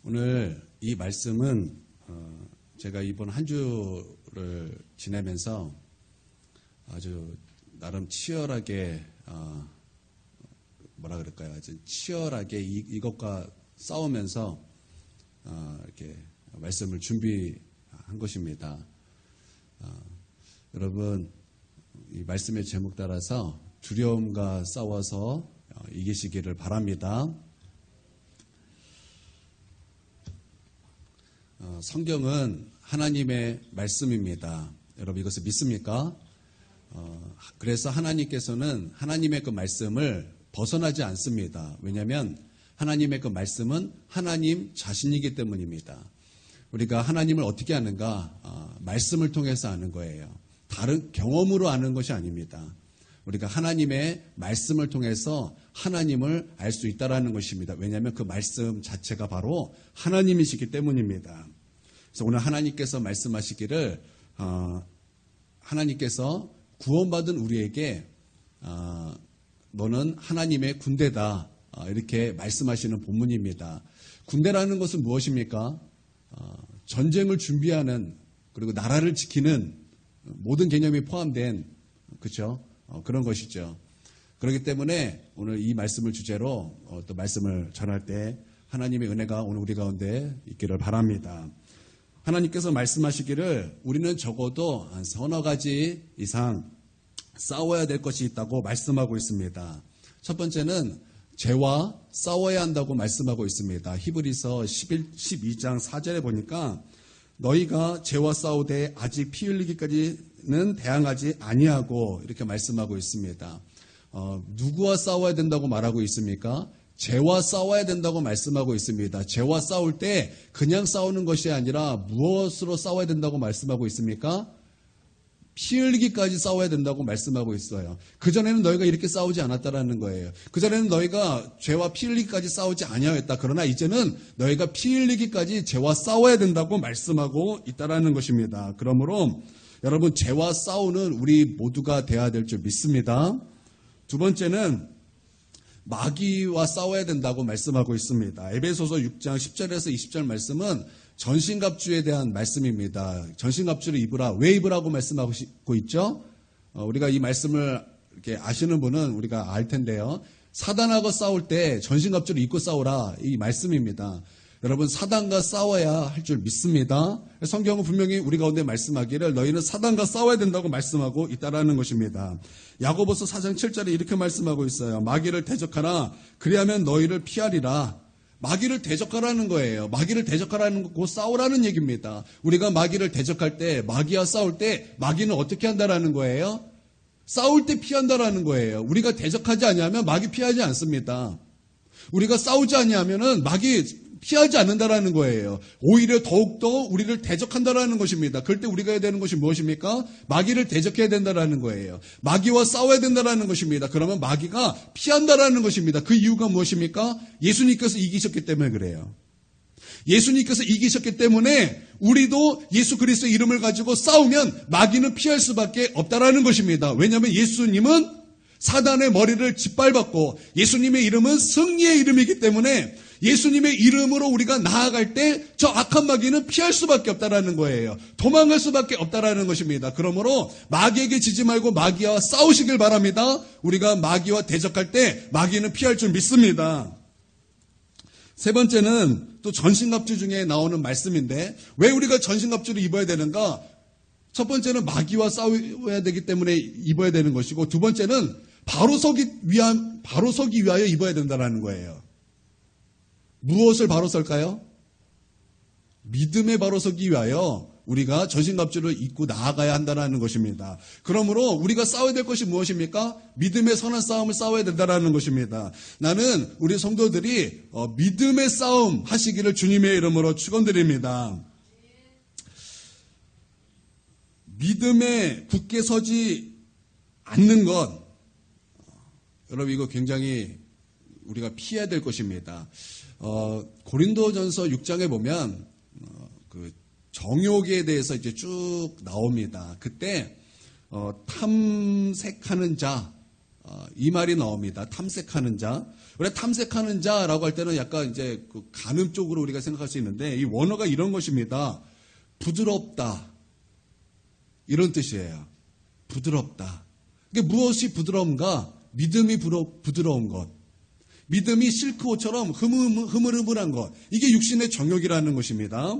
오늘 이 말씀은 제가 이번 한 주를 지내면서 아주 나름 치열하게 뭐라 그럴까요? 아주 치열하게 이것과 싸우면서 이렇게 말씀을 준비한 것입니다. 여러분 이 말씀의 제목 따라서 두려움과 싸워서 이기시기를 바랍니다. 성경은 하나님의 말씀입니다. 여러분 이것을 믿습니까? 그래서 하나님께서는 하나님의 그 말씀을 벗어나지 않습니다. 왜냐하면 하나님의 그 말씀은 하나님 자신이기 때문입니다. 우리가 하나님을 어떻게 아는가? 말씀을 통해서 아는 거예요. 다른 경험으로 아는 것이 아닙니다. 우리가 하나님의 말씀을 통해서 하나님을 알 수 있다는 것입니다. 왜냐하면 그 말씀 자체가 바로 하나님이시기 때문입니다. 그래서 오늘 하나님께서 말씀하시기를 하나님께서 구원받은 우리에게 너는 하나님의 군대다 이렇게 말씀하시는 본문입니다. 군대라는 것은 무엇입니까? 전쟁을 준비하는 그리고 나라를 지키는 모든 개념이 포함된 그렇죠? 그런 것이죠. 그렇기 때문에 오늘 이 말씀을 주제로 또 말씀을 전할 때 하나님의 은혜가 오늘 우리 가운데 있기를 바랍니다. 하나님께서 말씀하시기를 우리는 적어도 한 서너 가지 이상 싸워야 될 것이 있다고 말씀하고 있습니다. 첫 번째는 죄와 싸워야 한다고 말씀하고 있습니다. 히브리서 12장 4절에 보니까 너희가 죄와 싸우되 아직 피 흘리기까지는 대항하지 아니하고 이렇게 말씀하고 있습니다. 누구와 싸워야 된다고 말하고 있습니까? 죄와 싸워야 된다고 말씀하고 있습니다. 죄와 싸울 때 그냥 싸우는 것이 아니라 무엇으로 싸워야 된다고 말씀하고 있습니까? 피 흘리기까지 싸워야 된다고 말씀하고 있어요. 그전에는 너희가 이렇게 싸우지 않았다라는 거예요. 그전에는 너희가 죄와 피 흘리기까지 싸우지 아니하였다. 그러나 이제는 너희가 피 흘리기까지 죄와 싸워야 된다고 말씀하고 있다라는 것입니다. 그러므로 여러분 죄와 싸우는 우리 모두가 되어야 될 줄 믿습니다. 두 번째는 마귀와 싸워야 된다고 말씀하고 있습니다. 에베소서 6장 10절에서 20절 말씀은 전신갑주에 대한 말씀입니다. 전신갑주를 입으라. 왜 입으라고 말씀하고 있죠? 우리가 이 말씀을 이렇게 아시는 분은 우리가 알 텐데요. 사단하고 싸울 때 전신갑주를 입고 싸우라. 이 말씀입니다. 여러분 사단과 싸워야 할 줄 믿습니다. 성경은 분명히 우리 가운데 말씀하기를 너희는 사단과 싸워야 된다고 말씀하고 있다라는 것입니다. 야고보서 4장 7절에 이렇게 말씀하고 있어요. 마귀를 대적하라. 그리하면 너희를 피하리라. 마귀를 대적하라는 거예요. 마귀를 대적하라는 거 싸우라는 얘기입니다. 우리가 마귀를 대적할 때 마귀와 싸울 때 마귀는 어떻게 한다라는 거예요? 싸울 때 피한다라는 거예요. 우리가 대적하지 아니하면 마귀 피하지 않습니다. 우리가 싸우지 아니하면은 마귀 피하지 않는다라는 거예요. 오히려 더욱더 우리를 대적한다라는 것입니다. 그럴 때 우리가 해야 되는 것이 무엇입니까? 마귀를 대적해야 된다라는 거예요. 마귀와 싸워야 된다라는 것입니다. 그러면 마귀가 피한다라는 것입니다. 그 이유가 무엇입니까? 예수님께서 이기셨기 때문에 그래요. 예수님께서 이기셨기 때문에 우리도 예수 그리스도의 이름을 가지고 싸우면 마귀는 피할 수밖에 없다라는 것입니다. 왜냐하면 예수님은 사단의 머리를 짓밟았고 예수님의 이름은 승리의 이름이기 때문에 예수님의 이름으로 우리가 나아갈 때 저 악한 마귀는 피할 수밖에 없다라는 거예요. 도망갈 수밖에 없다라는 것입니다. 그러므로 마귀에게 지지 말고 마귀와 싸우시길 바랍니다. 우리가 마귀와 대적할 때 마귀는 피할 줄 믿습니다. 세 번째는 또 전신갑주 중에 나오는 말씀인데 왜 우리가 전신갑주를 입어야 되는가? 첫 번째는 마귀와 싸워야 되기 때문에 입어야 되는 것이고 두 번째는 바로 서기 위하여 입어야 된다는 거예요. 무엇을 바로 설까요? 믿음에 바로 서기 위하여 우리가 전신갑주를 입고 나아가야 한다는 것입니다. 그러므로 우리가 싸워야 될 것이 무엇입니까? 믿음의 선한 싸움을 싸워야 된다는 것입니다. 나는 우리 성도들이 믿음의 싸움 하시기를 주님의 이름으로 축원드립니다. 믿음에 굳게 서지 않는 것 여러분 이거 굉장히 우리가 피해야 될 것입니다. 고린도전서 6장에 보면 그 정욕에 대해서 이제 쭉 나옵니다. 그때 탐색하는 자 이 말이 나옵니다. 탐색하는 자. 우리가 탐색하는 자라고 할 때는 약간 이제 그 간음 쪽으로 우리가 생각할 수 있는데 이 원어가 이런 것입니다. 부드럽다. 이런 뜻이에요. 부드럽다. 이게 무엇이 부드러운가? 믿음이 부드러운 것. 믿음이 실크옷처럼 흐물흐물한 것. 이게 육신의 정욕이라는 것입니다.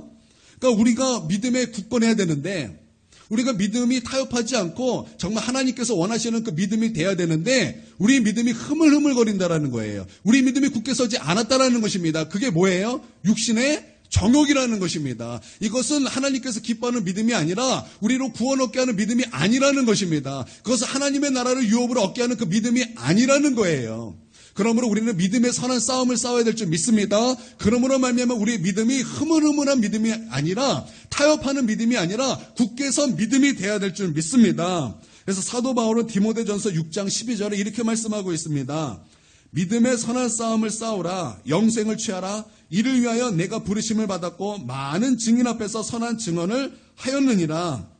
그러니까 우리가 믿음에 굳건해야 되는데 우리가 믿음이 타협하지 않고 정말 하나님께서 원하시는 그 믿음이 돼야 되는데 우리 믿음이 흐물흐물거린다라는 거예요. 우리 믿음이 굳게 서지 않았다라는 것입니다. 그게 뭐예요? 육신의 정욕이라는 것입니다. 이것은 하나님께서 기뻐하는 믿음이 아니라 우리로 구원 얻게 하는 믿음이 아니라는 것입니다. 그것은 하나님의 나라를 유업으로 얻게 하는 그 믿음이 아니라는 거예요. 그러므로 우리는 믿음의 선한 싸움을 싸워야 될 줄 믿습니다. 그러므로 말미암아 우리의 믿음이 흐물흐물한 믿음이 아니라 타협하는 믿음이 아니라 굳게 선 믿음이 돼야 될 줄 믿습니다. 그래서 사도 바울은 디모데전서 6장 12절에 이렇게 말씀하고 있습니다. 믿음의 선한 싸움을 싸우라. 영생을 취하라. 이를 위하여 내가 부르심을 받았고 많은 증인 앞에서 선한 증언을 하였느니라.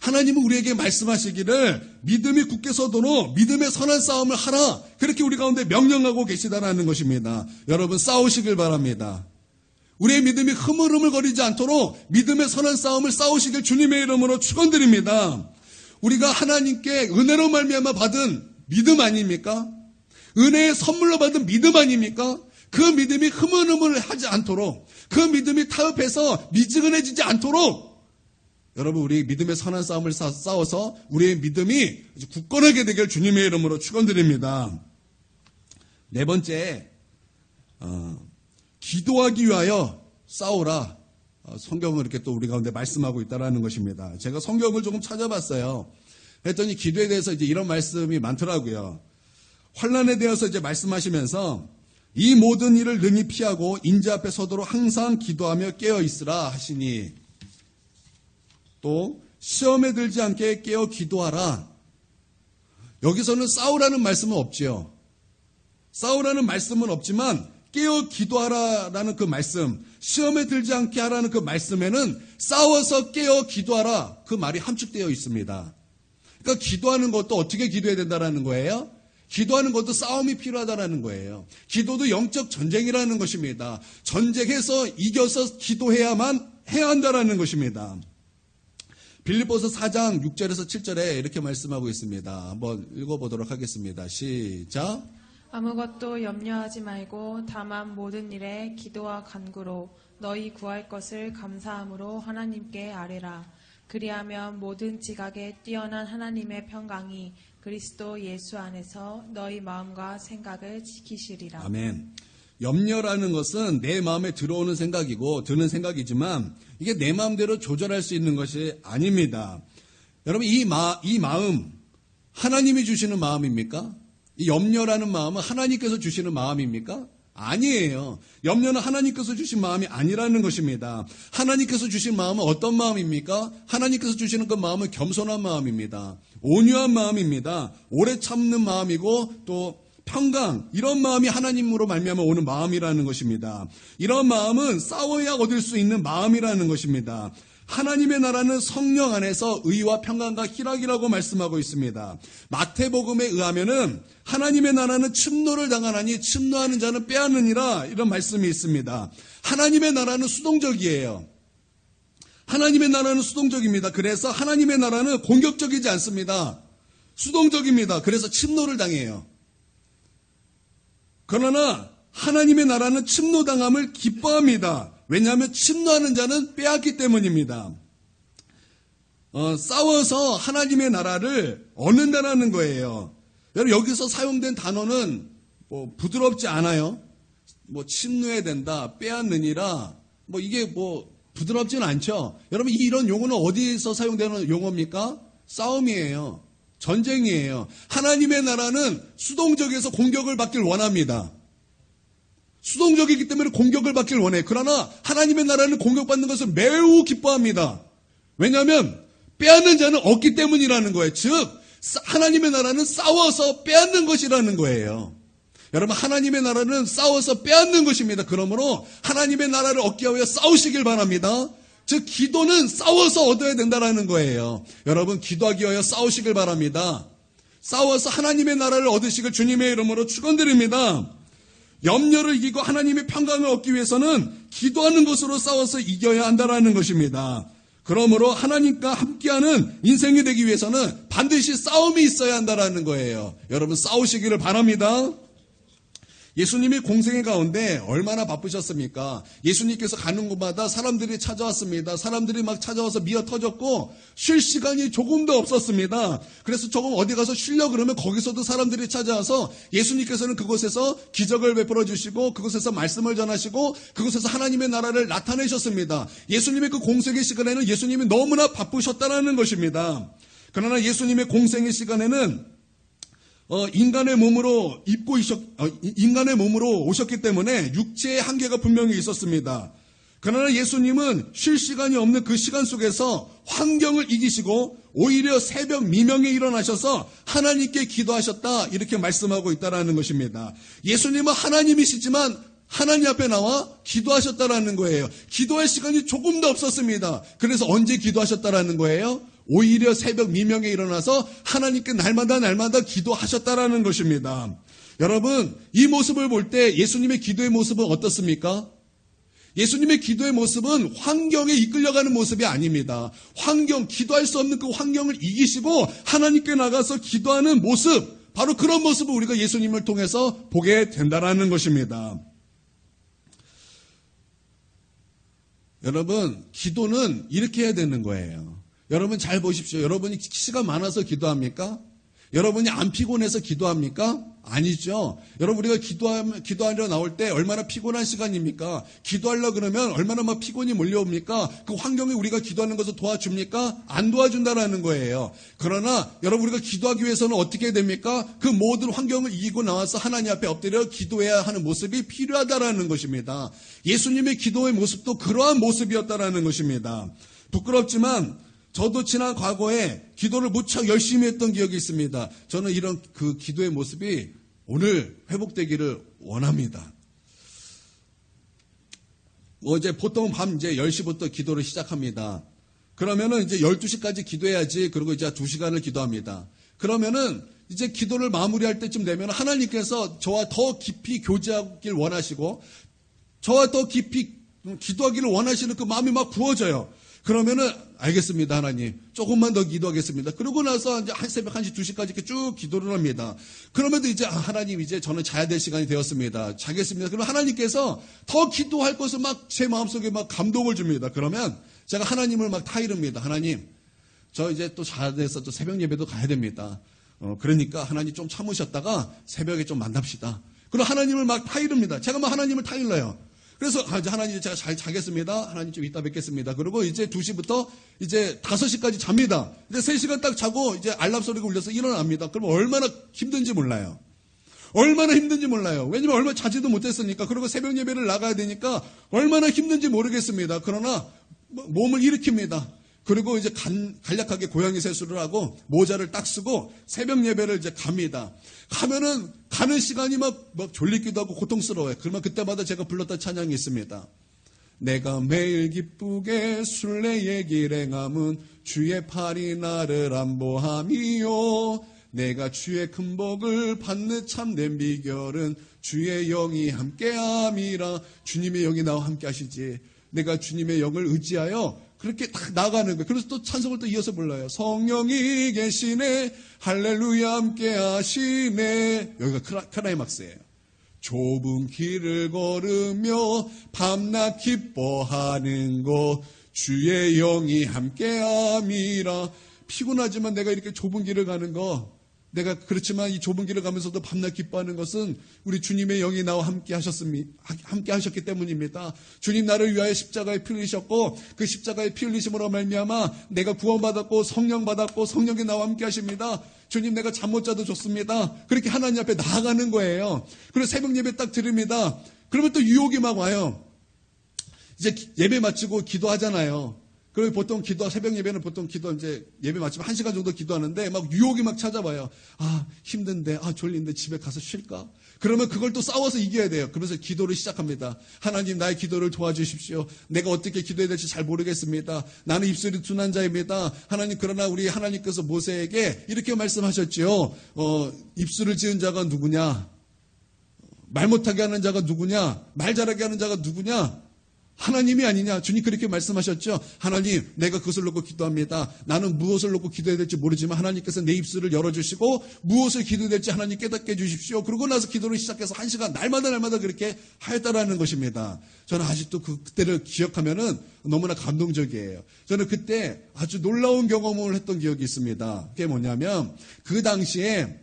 하나님은 우리에게 말씀하시기를 믿음이 굳게 서도록 믿음의 선한 싸움을 하라. 그렇게 우리 가운데 명령하고 계시다라는 것입니다. 여러분 싸우시길 바랍니다. 우리의 믿음이 흐물흐물거리지 않도록 믿음의 선한 싸움을 싸우시길 주님의 이름으로 축원드립니다. 우리가 하나님께 은혜로 말미암아 받은 믿음 아닙니까? 은혜의 선물로 받은 믿음 아닙니까? 그 믿음이 흐물흐물하지 않도록 그 믿음이 타협해서 미지근해지지 않도록 여러분 우리 믿음의 선한 싸움을 싸워서 우리의 믿음이 굳건하게 되길 주님의 이름으로 축원드립니다. 네 번째 기도하기 위하여 싸우라. 성경을 이렇게 또 우리 가운데 말씀하고 있다라는 것입니다. 제가 성경을 조금 찾아봤어요. 했더니 기도에 대해서 이제 이런 말씀이 많더라고요. 환난에 대해서 이제 말씀하시면서 이 모든 일을 능히 피하고 인자 앞에 서도록 항상 기도하며 깨어 있으라 하시니 또 시험에 들지 않게 깨어 기도하라. 여기서는 싸우라는 말씀은 없지요. 싸우라는 말씀은 없지만 깨어 기도하라라는 그 말씀, 시험에 들지 않게 하라는 그 말씀에는 싸워서 깨어 기도하라 그 말이 함축되어 있습니다. 그러니까 기도하는 것도 어떻게 기도해야 된다는 거예요? 기도하는 것도 싸움이 필요하다는 거예요. 기도도 영적 전쟁이라는 것입니다. 전쟁해서 이겨서 기도해야만 해야 한다는 것입니다. 빌립보서 4장 6절에서 7절에 이렇게 말씀하고 있습니다. 한번 읽어보도록 하겠습니다. 시작. 아무것도 염려하지 말고 다만 모든 일에 기도와 간구로 너희 구할 것을 감사함으로 하나님께 아뢰라. 그리하면 모든 지각에 뛰어난 하나님의 평강이 그리스도 예수 안에서 너희 마음과 생각을 지키시리라. 아멘. 염려라는 것은 내 마음에 들어오는 생각이고 드는 생각이지만 이게 내 마음대로 조절할 수 있는 것이 아닙니다. 여러분 이 마음 하나님이 주시는 마음입니까? 이 염려라는 마음은 하나님께서 주시는 마음입니까? 아니에요. 염려는 하나님께서 주신 마음이 아니라는 것입니다. 하나님께서 주신 마음은 어떤 마음입니까? 하나님께서 주시는 그 마음은 겸손한 마음입니다. 온유한 마음입니다. 오래 참는 마음이고 또 평강, 이런 마음이 하나님으로 말미암아 오는 마음이라는 것입니다. 이런 마음은 싸워야 얻을 수 있는 마음이라는 것입니다. 하나님의 나라는 성령 안에서 의와 평강과 희락이라고 말씀하고 있습니다. 마태복음에 의하면은 하나님의 나라는 침노를 당하나니 침노하는 자는 빼앗느니라 이런 말씀이 있습니다. 하나님의 나라는 수동적이에요. 하나님의 나라는 수동적입니다. 그래서 하나님의 나라는 공격적이지 않습니다. 수동적입니다. 그래서 침노를 당해요. 그러나 하나님의 나라는 침노당함을 기뻐합니다. 왜냐하면 침노하는 자는 빼앗기 때문입니다. 싸워서 하나님의 나라를 얻는다는 거예요. 여러분 여기서 사용된 단어는 부드럽지 않아요. 침노해야 된다, 빼앗느니라. 이게 부드럽지는 않죠. 여러분 이런 용어는 어디서 사용되는 용어입니까? 싸움이에요. 전쟁이에요. 하나님의 나라는 수동적에서 공격을 받길 원합니다. 수동적이기 때문에 공격을 받길 원해. 그러나 하나님의 나라는 공격받는 것을 매우 기뻐합니다. 왜냐하면 빼앗는 자는 없기 때문이라는 거예요. 즉 하나님의 나라는 싸워서 빼앗는 것이라는 거예요. 여러분 하나님의 나라는 싸워서 빼앗는 것입니다. 그러므로 하나님의 나라를 얻기 위해 싸우시길 바랍니다. 즉 기도는 싸워서 얻어야 된다는 거예요. 여러분 기도하기 위하여 싸우시길 바랍니다. 싸워서 하나님의 나라를 얻으시길 주님의 이름으로 축원드립니다. 염려를 이기고 하나님의 평강을 얻기 위해서는 기도하는 것으로 싸워서 이겨야 한다는 것입니다. 그러므로 하나님과 함께하는 인생이 되기 위해서는 반드시 싸움이 있어야 한다는 거예요. 여러분 싸우시기를 바랍니다. 예수님이 공생의 가운데 얼마나 바쁘셨습니까? 예수님께서 가는 곳마다 사람들이 찾아왔습니다. 사람들이 막 찾아와서 미어 터졌고 쉴 시간이 조금도 없었습니다. 그래서 조금 어디 가서 쉬려고 그러면 거기서도 사람들이 찾아와서 예수님께서는 그곳에서 기적을 베풀어 주시고 그곳에서 말씀을 전하시고 그곳에서 하나님의 나라를 나타내셨습니다. 예수님의 그 공생의 시간에는 예수님이 너무나 바쁘셨다는 것입니다. 그러나 예수님의 공생의 시간에는 인간의 몸으로 오셨기 때문에 육체의 한계가 분명히 있었습니다. 그러나 예수님은 쉴 시간이 없는 그 시간 속에서 환경을 이기시고 오히려 새벽 미명에 일어나셔서 하나님께 기도하셨다 이렇게 말씀하고 있다는 것입니다. 예수님은 하나님이시지만 하나님 앞에 나와 기도하셨다라는 거예요. 기도할 시간이 조금도 없었습니다. 그래서 언제 기도하셨다라는 거예요? 오히려 새벽 미명에 일어나서 하나님께 날마다 기도하셨다라는 것입니다. 여러분, 이 모습을 볼 때 예수님의 기도의 모습은 어떻습니까? 예수님의 기도의 모습은 환경에 이끌려가는 모습이 아닙니다. 기도할 수 없는 그 환경을 이기시고 하나님께 나가서 기도하는 모습, 바로 그런 모습을 우리가 예수님을 통해서 보게 된다는 것입니다. 여러분, 기도는 이렇게 해야 되는 거예요. 여러분 잘 보십시오. 여러분이 시간 많아서 기도합니까? 여러분이 안 피곤해서 기도합니까? 아니죠. 여러분 우리가 기도하려 나올 때 얼마나 피곤한 시간입니까? 기도하려 그러면 얼마나 막 피곤이 몰려옵니까? 그 환경이 우리가 기도하는 것을 도와줍니까? 안 도와준다라는 거예요. 그러나 여러분 우리가 기도하기 위해서는 어떻게 해야 됩니까? 그 모든 환경을 이기고 나와서 하나님 앞에 엎드려 기도해야 하는 모습이 필요하다라는 것입니다. 예수님의 기도의 모습도 그러한 모습이었다라는 것입니다. 부끄럽지만 저도 지난 과거에 기도를 무척 열심히 했던 기억이 있습니다. 저는 이런 그 기도의 모습이 오늘 회복되기를 원합니다. 이제 보통 밤 이제 10시부터 기도를 시작합니다. 그러면은 이제 12시까지 기도해야지. 그리고 이제 2시간을 기도합니다. 그러면은 이제 기도를 마무리할 때쯤 되면 하나님께서 저와 더 깊이 교제하길 원하시고 저와 더 깊이 기도하기를 원하시는 그 마음이 막 부어져요. 그러면은 알겠습니다 하나님 조금만 더 기도하겠습니다. 그러고 나서 이제 새벽 1시 2시까지 이렇게 쭉 기도를 합니다. 그러면 이제 하나님 이제 저는 자야 될 시간이 되었습니다. 자겠습니다. 그러면 하나님께서 더 기도할 것을 막 제 마음속에 막 감동을 줍니다. 그러면 제가 하나님을 막 타이릅니다. 하나님 저 이제 또 자야 돼서 또 새벽 예배도 가야 됩니다. 그러니까 하나님 좀 참으셨다가 새벽에 좀 만납시다. 그리고 하나님을 막 타이릅니다. 제가 막 하나님을 타일러요. 그래서 하나님 제가 잘 자겠습니다. 하나님 좀 이따 뵙겠습니다. 그리고 이제 2시부터 이제 5시까지 잡니다. 이제 3시간 딱 자고 이제 알람 소리가 울려서 일어납니다. 그러면 얼마나 힘든지 몰라요. 왜냐면 얼마 자지도 못했으니까. 그리고 새벽 예배를 나가야 되니까 얼마나 힘든지 모르겠습니다. 그러나 몸을 일으킵니다. 그리고 이제 간략하게 고양이 세수를 하고 모자를 딱 쓰고 새벽 예배를 이제 갑니다. 가면은 가는 시간이 막 졸리기도 하고 고통스러워요. 그러면 그때마다 제가 불렀던 찬양이 있습니다. 내가 매일 기쁘게 순례의 길 행함은 주의 팔이 나를 안보함이요. 내가 주의 큰 복을 받는 참된 비결은 주의 영이 함께함이라. 주님의 영이 나와 함께 하시지. 내가 주님의 영을 의지하여 그렇게 딱 나가는 거예요. 그래서 또 찬송을 또 이어서 불러요. 성령이 계시네 할렐루야 함께 하시네. 여기가 클라이막스예요. 좁은 길을 걸으며 밤낮 기뻐하는 것 주의 영이 함께함이라. 피곤하지만 내가 이렇게 좁은 길을 가는 거, 내가 그렇지만 이 좁은 길을 가면서도 밤낮 기뻐하는 것은 우리 주님의 영이 나와 함께 하셨기 때문입니다. 주님 나를 위하여 십자가에 피 흘리셨고 그 십자가에 피 흘리심으로 말미암아 내가 구원받았고 성령 받았고 성령이 나와 함께 하십니다. 주님 내가 잠 못 자도 좋습니다. 그렇게 하나님 앞에 나아가는 거예요. 그리고 새벽 예배 딱 드립니다. 그러면 또 유혹이 막 와요. 이제 예배 마치고 기도하잖아요. 그리고 보통 새벽 예배는 보통 이제 예배 마치면 1시간 정도 기도하는데 막 유혹이 막 찾아와요. 아, 힘든데, 졸린데 집에 가서 쉴까? 그러면 그걸 또 싸워서 이겨야 돼요. 그러면서 기도를 시작합니다. 하나님, 나의 기도를 도와주십시오. 내가 어떻게 기도해야 될지 잘 모르겠습니다. 나는 입술이 둔한 자입니다. 하나님, 그러나 우리 하나님께서 모세에게 이렇게 말씀하셨죠. 입술을 지은 자가 누구냐? 말 못하게 하는 자가 누구냐? 말 잘하게 하는 자가 누구냐? 하나님이 아니냐? 주님 그렇게 말씀하셨죠. 하나님, 내가 그것을 놓고 기도합니다. 나는 무엇을 놓고 기도해야 될지 모르지만 하나님께서 내 입술을 열어주시고 무엇을 기도해야 될지 하나님 깨닫게 해주십시오. 그러고 나서 기도를 시작해서 1시간 날마다 그렇게 하였다라는 것입니다. 저는 아직도 그때를 기억하면은 너무나 감동적이에요. 저는 그때 아주 놀라운 경험을 했던 기억이 있습니다. 그게 뭐냐면 그 당시에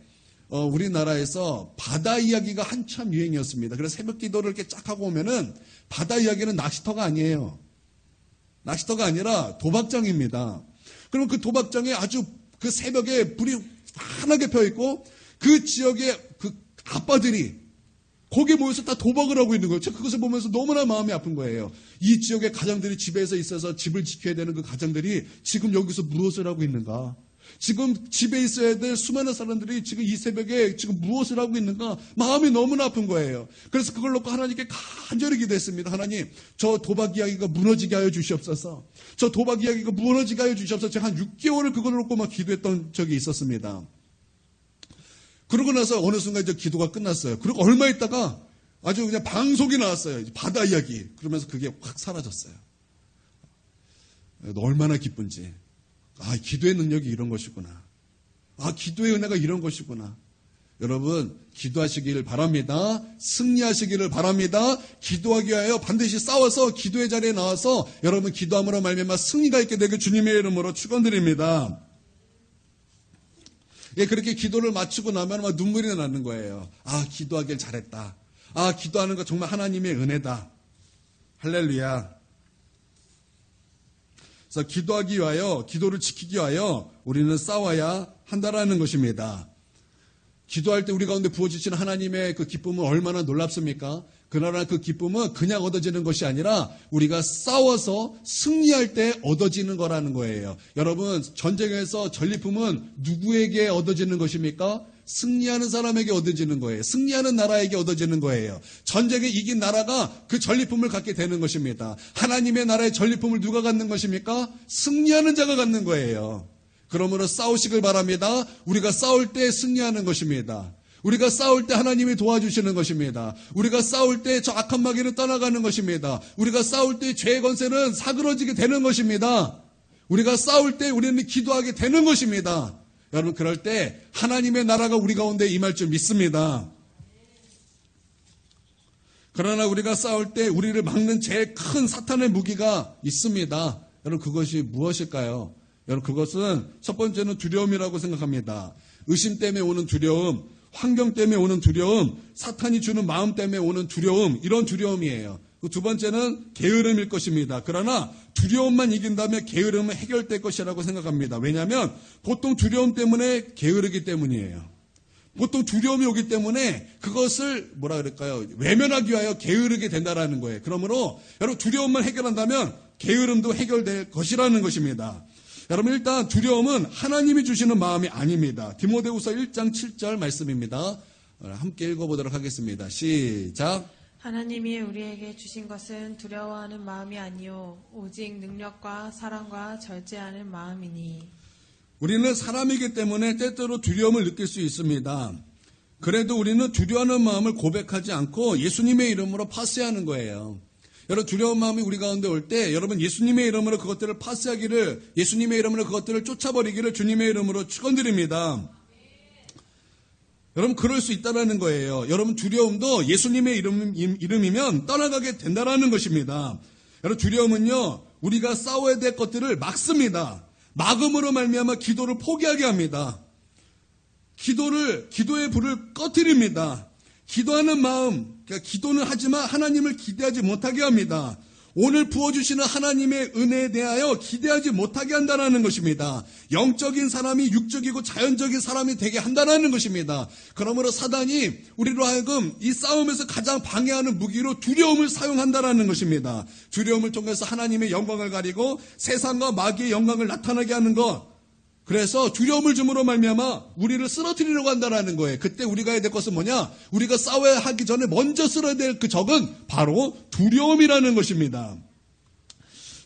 우리나라에서 바다 이야기가 한참 유행이었습니다. 그래서 새벽 기도를 이렇게 쫙 하고 오면은 바다 이야기는 낚시터가 아니에요. 낚시터가 아니라 도박장입니다. 그럼 그 도박장에 아주 그 새벽에 불이 환하게 펴 있고 그 지역의 그 아빠들이 거기에 모여서 다 도박을 하고 있는 거예요. 제가 그것을 보면서 너무나 마음이 아픈 거예요. 이 지역의 가장들이 집에서 있어서 집을 지켜야 되는 그 가장들이 지금 여기서 무엇을 하고 있는가? 지금 집에 있어야 될 수많은 사람들이 지금 이 새벽에 지금 무엇을 하고 있는가? 마음이 너무나 아픈 거예요. 그래서 그걸 놓고 하나님께 간절히 기도했습니다. 하나님, 저 도박 이야기가 무너지게 하여 주시옵소서. 저 도박 이야기가 무너지게 하여 주시옵소서. 제가 한 6개월을 그걸 놓고 막 기도했던 적이 있었습니다. 그러고 나서 어느 순간 이제 기도가 끝났어요. 그리고 얼마 있다가 아주 그냥 방송이 나왔어요. 바다 이야기. 그러면서 그게 확 사라졌어요. 얼마나 기쁜지. 아, 기도의 능력이 이런 것이구나. 아, 기도의 은혜가 이런 것이구나. 여러분, 기도하시기를 바랍니다. 승리하시기를 바랍니다. 기도하기 위하여 반드시 싸워서 기도의 자리에 나와서 여러분 기도함으로 말미암아 승리가 있게 되길 주님의 이름으로 축원드립니다. 예, 그렇게 기도를 마치고 나면 막 눈물이 나는 거예요. 아, 기도하길 잘했다. 아, 기도하는 거 정말 하나님의 은혜다. 할렐루야. 그래서 기도하기 위하여, 기도를 지키기 위하여 우리는 싸워야 한다라는 것입니다. 기도할 때 우리 가운데 부어주시는 하나님의 그 기쁨은 얼마나 놀랍습니까? 그러나 그 기쁨은 그냥 얻어지는 것이 아니라 우리가 싸워서 승리할 때 얻어지는 거라는 거예요. 여러분, 전쟁에서 전리품은 누구에게 얻어지는 것입니까? 승리하는 사람에게 얻어지는 거예요. 승리하는 나라에게 얻어지는 거예요. 전쟁에 이긴 나라가 그 전리품을 갖게 되는 것입니다. 하나님의 나라의 전리품을 누가 갖는 것입니까? 승리하는 자가 갖는 거예요. 그러므로 싸우시길 바랍니다. 우리가 싸울 때 승리하는 것입니다. 우리가 싸울 때 하나님이 도와주시는 것입니다. 우리가 싸울 때 저 악한 마귀는 떠나가는 것입니다. 우리가 싸울 때 죄의 권세는 사그러지게 되는 것입니다. 우리가 싸울 때 우리는 기도하게 되는 것입니다. 여러분, 그럴 때 하나님의 나라가 우리 가운데 임할 줄 믿습니다. 그러나 우리가 싸울 때 우리를 막는 제일 큰 사탄의 무기가 있습니다. 여러분, 그것이 무엇일까요? 여러분, 그것은 첫 번째는 두려움이라고 생각합니다. 의심 때문에 오는 두려움, 환경 때문에 오는 두려움, 사탄이 주는 마음 때문에 오는 두려움, 이런 두려움이에요. 그 두 번째는 게으름일 것입니다. 그러나 두려움만 이긴다면 게으름은 해결될 것이라고 생각합니다. 왜냐하면 보통 두려움 때문에 게으르기 때문이에요. 보통 두려움이 오기 때문에 그것을 뭐라 그럴까요? 외면하기 위하여 게으르게 된다라는 거예요. 그러므로 여러분, 두려움만 해결한다면 게으름도 해결될 것이라는 것입니다. 여러분, 일단 두려움은 하나님이 주시는 마음이 아닙니다. 디모데후서 1장 7절 말씀입니다. 함께 읽어보도록 하겠습니다. 시작. 하나님이 우리에게 주신 것은 두려워하는 마음이 아니요 오직 능력과 사랑과 절제하는 마음이니. 우리는 사람이기 때문에 때때로 두려움을 느낄 수 있습니다. 그래도 우리는 두려워하는 마음을 고백하지 않고 예수님의 이름으로 파스하는 거예요. 여러분, 두려운 마음이 우리 가운데 올 때 여러분 예수님의 이름으로 그것들을 파스하기를, 예수님의 이름으로 그것들을 쫓아버리기를 주님의 이름으로 축원드립니다. 여러분, 그럴 수 있다는 거예요. 여러분, 두려움도 예수님의 이름이면 떠나가게 된다는 것입니다. 여러분, 두려움은요, 우리가 싸워야 될 것들을 막습니다. 막음으로 말미암아 기도를 포기하게 합니다. 기도의 불을 꺼뜨립니다. 기도하는 마음, 그러니까 기도는 하지만 하나님을 기대하지 못하게 합니다. 오늘 부어주시는 하나님의 은혜에 대하여 기대하지 못하게 한다는 것입니다. 영적인 사람이 육적이고 자연적인 사람이 되게 한다는 것입니다. 그러므로 사단이 우리로 하여금 이 싸움에서 가장 방해하는 무기로 두려움을 사용한다는 것입니다. 두려움을 통해서 하나님의 영광을 가리고 세상과 마귀의 영광을 나타나게 하는 것, 그래서 두려움을 줌으로 말미암아 우리를 쓰러뜨리려고 한다는 거예요. 그때 우리가 해야 될 것은 뭐냐? 우리가 싸워야 하기 전에 먼저 쓸어야 될 그 적은 바로 두려움이라는 것입니다.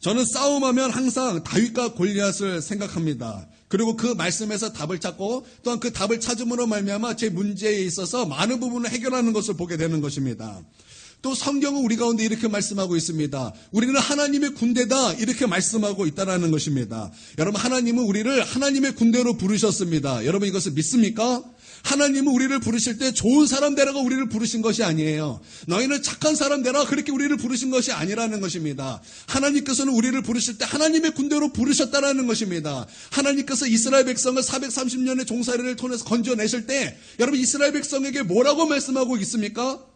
저는 싸움하면 항상 다윗과 골리앗을 생각합니다. 그리고 그 말씀에서 답을 찾고 또한 그 답을 찾음으로 말미암아 제 문제에 있어서 많은 부분을 해결하는 것을 보게 되는 것입니다. 또 성경은 우리 가운데 이렇게 말씀하고 있습니다. 우리는 하나님의 군대다 이렇게 말씀하고 있다는 것입니다. 여러분, 하나님은 우리를 하나님의 군대로 부르셨습니다. 여러분, 이것을 믿습니까? 하나님은 우리를 부르실 때 좋은 사람 되라고 우리를 부르신 것이 아니에요. 너희는 착한 사람 되라 그렇게 우리를 부르신 것이 아니라는 것입니다. 하나님께서는 우리를 부르실 때 하나님의 군대로 부르셨다는 것입니다. 하나님께서 이스라엘 백성을 430년의 종살이를 통해서 건져내실 때 여러분, 이스라엘 백성에게 뭐라고 말씀하고 있습니까?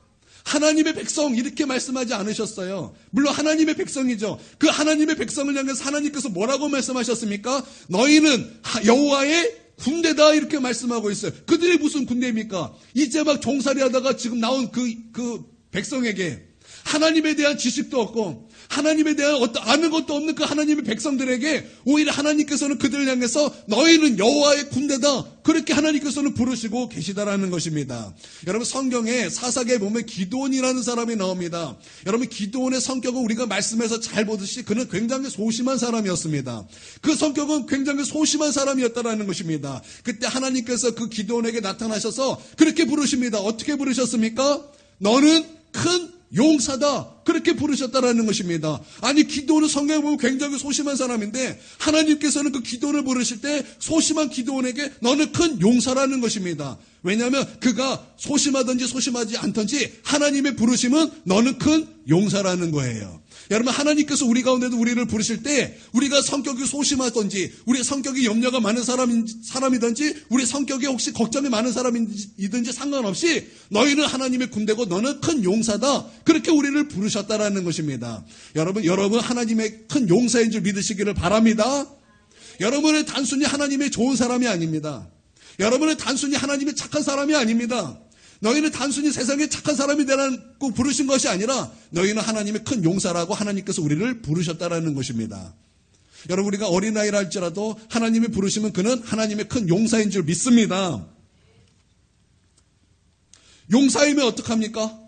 하나님의 백성 이렇게 말씀하지 않으셨어요. 물론 하나님의 백성이죠. 그 하나님의 백성을 향해서 하나님께서 뭐라고 말씀하셨습니까? 너희는 여호와의 군대다 이렇게 말씀하고 있어요. 그들이 무슨 군대입니까? 이제 막 종살이 하다가 지금 나온 그 백성에게 하나님에 대한 지식도 없고 하나님에 대한 아는 것도 없는 그 하나님의 백성들에게 오히려 하나님께서는 그들을 향해서 너희는 여호와의 군대다 그렇게 하나님께서는 부르시고 계시다라는 것입니다. 여러분, 성경에 사사기에 보면 기드온이라는 사람이 나옵니다. 여러분, 기드온의 성격은 우리가 말씀에서 잘 보듯이 그는 굉장히 소심한 사람이었습니다. 그 성격은 굉장히 소심한 사람이었다라는 것입니다. 그때 하나님께서 그 기드온에게 나타나셔서 그렇게 부르십니다. 어떻게 부르셨습니까? 너는 큰 용사다 그렇게 부르셨다라는 것입니다. 아니, 기드온은 성경에 보면 굉장히 소심한 사람인데 하나님께서는 그 기드온을 부르실 때 소심한 기드온에게 너는 큰 용사라는 것입니다. 왜냐하면 그가 소심하든지 소심하지 않든지 하나님의 부르심은 너는 큰 용사라는 거예요. 여러분, 하나님께서 우리 가운데도 우리를 부르실 때 우리가 성격이 소심하든지 우리 성격이 염려가 많은 사람이든지 우리 성격이 혹시 걱정이 많은 사람이든지 상관없이 너희는 하나님의 군대고 너는 큰 용사다 그렇게 우리를 부르셨다라는 것입니다. 여러분 하나님의 큰 용사인 줄 믿으시기를 바랍니다. 여러분은 단순히 하나님의 좋은 사람이 아닙니다. 여러분은 단순히 하나님의 착한 사람이 아닙니다. 너희는 단순히 세상에 착한 사람이 되라고 부르신 것이 아니라 너희는 하나님의 큰 용사라고 하나님께서 우리를 부르셨다라는 것입니다. 여러분, 우리가 어린아이라 할지라도 하나님이 부르시면 그는 하나님의 큰 용사인 줄 믿습니다. 용사이면 어떡합니까?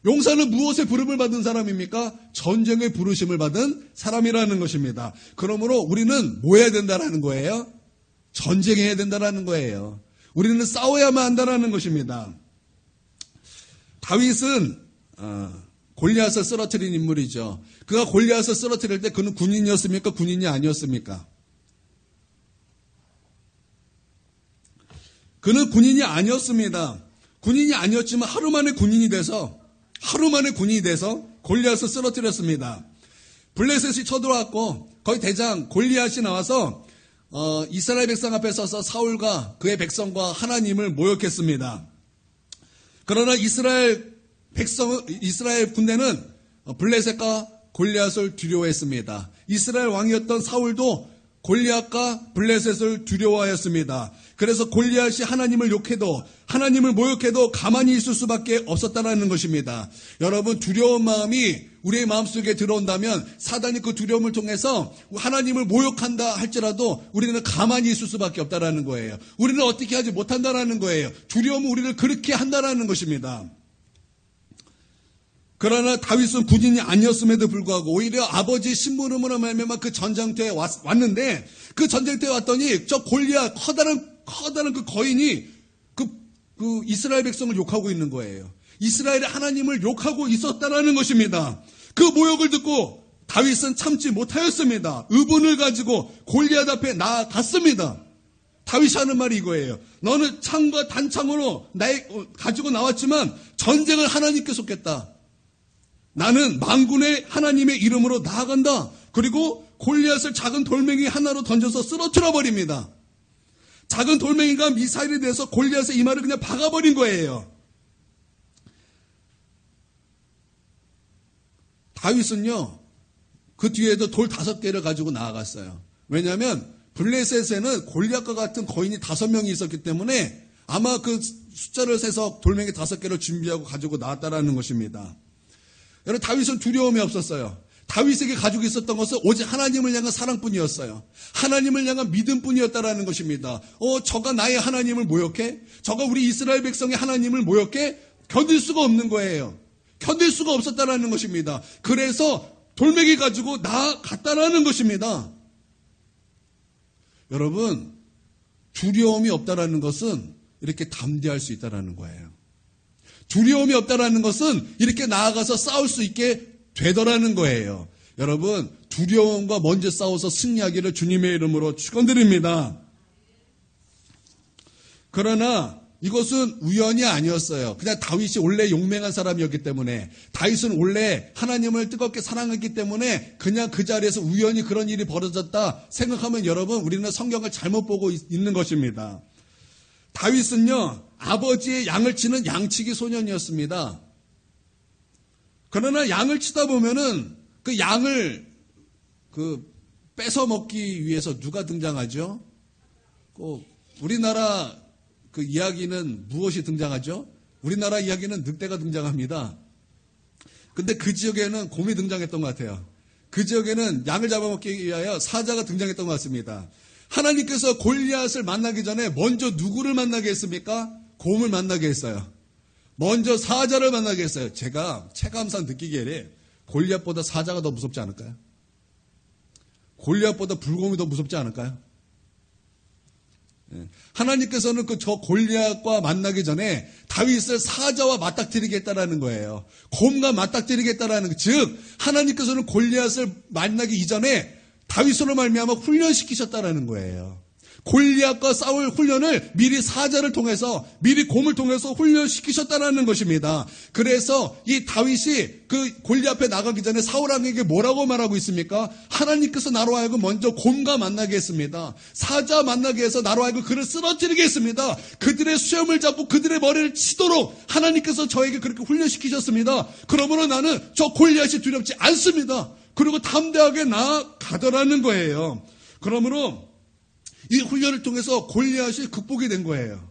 용사는 무엇에 부름을 받은 사람입니까? 전쟁에 부르심을 받은 사람이라는 것입니다. 그러므로 우리는 뭐 해야 된다라는 거예요? 전쟁해야 된다라는 거예요. 우리는 싸워야만 한다는 것입니다. 다윗은 골리앗을 쓰러뜨린 인물이죠. 그가 골리앗을 쓰러뜨릴 때 그는 군인이었습니까? 군인이 아니었습니까? 그는 군인이 아니었습니다. 군인이 아니었지만 하루 만에 군인이 돼서 골리앗을 쓰러뜨렸습니다. 블레셋이 쳐들어왔고 거기 대장 골리앗이 나와서 이스라엘 백성 앞에 서서 사울과 그의 백성과 하나님을 모욕했습니다. 그러나 이스라엘 군대는 블레셋과 골리앗을 두려워했습니다. 이스라엘 왕이었던 사울도 골리앗과 블레셋을 두려워하였습니다. 그래서 골리앗이 하나님을 욕해도 하나님을 모욕해도 가만히 있을 수밖에 없었다는 것입니다. 여러분, 두려운 마음이 우리의 마음속에 들어온다면 사단이 그 두려움을 통해서 하나님을 모욕한다 할지라도 우리는 가만히 있을 수밖에 없다는 거예요. 우리는 어떻게 하지 못한다는 거예요. 두려움은 우리를 그렇게 한다는 것입니다. 그러나 다윗은 군인이 아니었음에도 불구하고 오히려 아버지 심부름으로 말미암아 그 전쟁터에 왔는데 그 전쟁터에 왔더니 저 골리앗 커다란 그 거인이 그 이스라엘 백성을 욕하고 있는 거예요. 이스라엘의 하나님을 욕하고 있었다라는 것입니다. 그 모욕을 듣고 다윗은 참지 못하였습니다. 의분을 가지고 골리앗 앞에 나아갔습니다. 다윗이 하는 말이 이거예요. 너는 창과 단창으로 가지고 나왔지만 전쟁을 하나님께 쏟겠다. 나는 만군의 하나님의 이름으로 나아간다. 그리고 골리앗을 작은 돌멩이 하나로 던져서 쓰러뜨려 버립니다. 작은 돌멩이가 미사일이 돼서 골리앗의 이마를 그냥 박아버린 거예요. 다윗은요, 그 뒤에도 돌 5개를 가지고 나아갔어요. 왜냐하면 블레셋에는 골리앗과 같은 거인이 5명이 있었기 때문에 아마 그 숫자를 세서 돌멩이 5개를 준비하고 가지고 나왔다라는 것입니다. 여러분, 다윗은 두려움이 없었어요. 다윗에게 가지고 있었던 것은 오직 하나님을 향한 사랑뿐이었어요. 하나님을 향한 믿음뿐이었다라는 것입니다. 저가 나의 하나님을 모욕해? 저가 우리 이스라엘 백성의 하나님을 모욕해? 견딜 수가 없는 거예요. 견딜 수가 없었다라는 것입니다. 그래서 돌멩이 가지고 나아갔다라는 것입니다. 여러분, 두려움이 없다라는 것은 이렇게 담대할 수 있다라는 거예요. 두려움이 없다라는 것은 이렇게 나아가서 싸울 수 있게 되더라는 거예요. 여러분, 두려움과 먼저 싸워서 승리하기를 주님의 이름으로 축원드립니다. 그러나 이것은 우연이 아니었어요. 그냥 다윗이 원래 용맹한 사람이었기 때문에, 다윗은 원래 하나님을 뜨겁게 사랑했기 때문에 그냥 그 자리에서 우연히 그런 일이 벌어졌다 생각하면 여러분, 우리는 성경을 잘못 보고 있는 것입니다. 다윗은요, 아버지의 양을 치는 양치기 소년이었습니다. 그러나 양을 치다 보면은 그 양을 뺏어 먹기 위해서 누가 등장하죠? 우리나라 그 이야기는 무엇이 등장하죠? 우리나라 이야기는 늑대가 등장합니다. 근데 그 지역에는 곰이 등장했던 것 같아요. 그 지역에는 양을 잡아먹기 위하여 사자가 등장했던 것 같습니다. 하나님께서 골리앗을 만나기 전에 먼저 누구를 만나게 했습니까? 곰을 만나게 했어요. 먼저 사자를 만나게 했어요. 제가 체감상 느끼기에 골리앗보다 사자가 더 무섭지 않을까요? 골리앗보다 불곰이 더 무섭지 않을까요? 하나님께서는 저 골리앗과 만나기 전에 다윗을 사자와 맞닥뜨리겠다라는 거예요. 곰과 맞닥뜨리겠다라는 거. 즉 하나님께서는 골리앗을 만나기 이전에 다윗으로 말미암아 훈련시키셨다라는 거예요. 골리앗과 싸울 훈련을 미리 사자를 통해서, 미리 곰을 통해서 훈련시키셨다는 것입니다. 그래서 이 다윗이 그 골리앗 앞에 나가기 전에 사울 왕에게 뭐라고 말하고 있습니까? 하나님께서 나로 하여금 먼저 곰과 만나게 했습니다. 사자 만나게 해서 나로 하여금 그를 쓰러뜨리게 했습니다. 그들의 수염을 잡고 그들의 머리를 치도록 하나님께서 저에게 그렇게 훈련시키셨습니다. 그러므로 나는 저 골리앗이 두렵지 않습니다. 그리고 담대하게 나아가더라는 거예요. 그러므로 이 훈련을 통해서 골리앗이 극복이 된 거예요.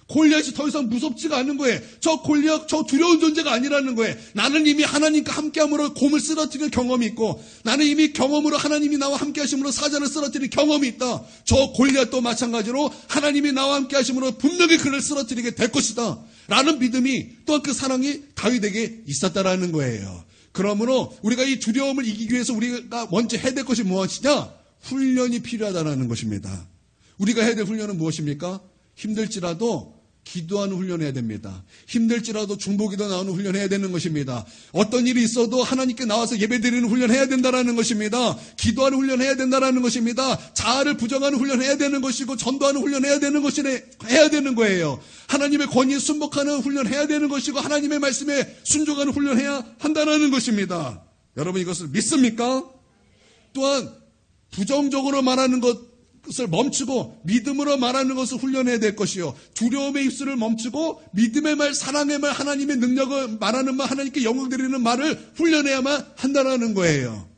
골리앗이 더 이상 무섭지가 않은 거예요. 저 골리앗, 저 두려운 존재가 아니라는 거예요. 나는 이미 하나님과 함께함으로 곰을 쓰러뜨리는 경험이 있고, 나는 이미 경험으로 하나님이 나와 함께 하심으로 사자를 쓰러뜨리는 경험이 있다. 저 골리앗도 마찬가지로 하나님이 나와 함께 하심으로 분명히 그를 쓰러뜨리게 될 것이다. 라는 믿음이, 또한 그 사랑이 다윗에게 있었다라는 거예요. 그러므로 우리가 이 두려움을 이기기 위해서 우리가 먼저 해야 될 것이 무엇이냐? 훈련이 필요하다는 것입니다. 우리가 해야 될 훈련은 무엇입니까? 힘들지라도 기도하는 훈련해야 됩니다. 힘들지라도 중보기도 나오는 훈련해야 되는 것입니다. 어떤 일이 있어도 하나님께 나와서 예배드리는 훈련해야 된다는 것입니다. 기도하는 훈련해야 된다는 것입니다. 자아를 부정하는 훈련해야 되는 것이고, 전도하는 훈련해야 되는 것이네, 해야 되는 거예요. 하나님의 권위에 순복하는 훈련해야 되는 것이고, 하나님의 말씀에 순종하는 훈련해야 한다는 것입니다. 여러분 이것을 믿습니까? 또한 부정적으로 말하는 것을 멈추고 믿음으로 말하는 것을 훈련해야 될 것이요. 두려움의 입술을 멈추고 믿음의 말, 사랑의 말, 하나님의 능력을 말하는 말, 하나님께 영광 드리는 말을 훈련해야만 한다는 거예요.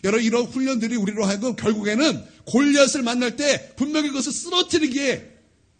여러분 이런 훈련들이 우리로 하여금 결국에는 골리앗을 만날 때 분명히 그것을 쓰러뜨리기에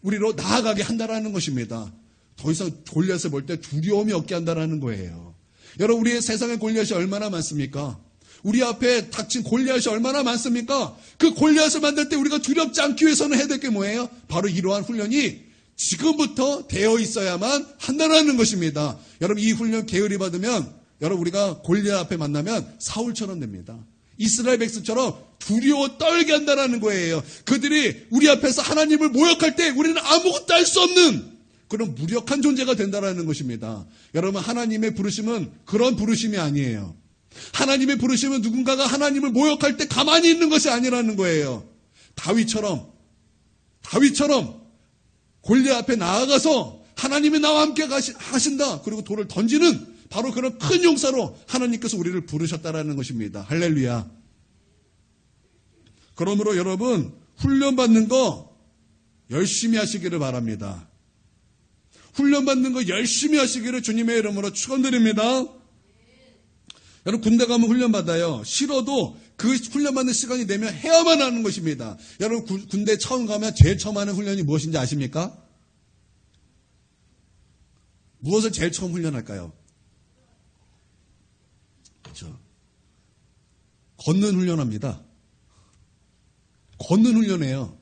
우리로 나아가게 한다는 것입니다. 더 이상 골리앗을 볼 때 두려움이 없게 한다는 거예요. 여러분 우리의 세상에 골리앗이 얼마나 많습니까? 우리 앞에 닥친 골리앗이 얼마나 많습니까? 그 골리앗을 만들 때 우리가 두렵지 않기 위해서는 해야 될 게 뭐예요? 바로 이러한 훈련이 지금부터 되어 있어야만 한다는 것입니다. 여러분 이 훈련 게으리 받으면 여러분 우리가 골리앗 앞에 만나면 사울처럼 됩니다. 이스라엘 백성처럼 두려워 떨게 한다는 거예요. 그들이 우리 앞에서 하나님을 모욕할 때 우리는 아무것도 할 수 없는 그런 무력한 존재가 된다는 것입니다. 여러분 하나님의 부르심은 그런 부르심이 아니에요. 하나님의 부르심은 누군가가 하나님을 모욕할 때 가만히 있는 것이 아니라는 거예요. 다윗처럼 골리앗 앞에 나아가서 하나님이 나와 함께 하신다. 그리고 돌을 던지는 바로 그런 큰 용사로 하나님께서 우리를 부르셨다라는 것입니다. 할렐루야. 그러므로 여러분 훈련받는 거 열심히 하시기를 바랍니다. 훈련받는 거 열심히 하시기를 주님의 이름으로 축원드립니다. 여러분 군대 가면 훈련받아요. 싫어도 그 훈련받는 시간이 되면 해야만 하는 것입니다. 여러분 군대 처음 가면 제일 처음 하는 훈련이 무엇인지 아십니까? 무엇을 제일 처음 훈련할까요? 그렇죠. 걷는 훈련합니다. 걷는 훈련이에요.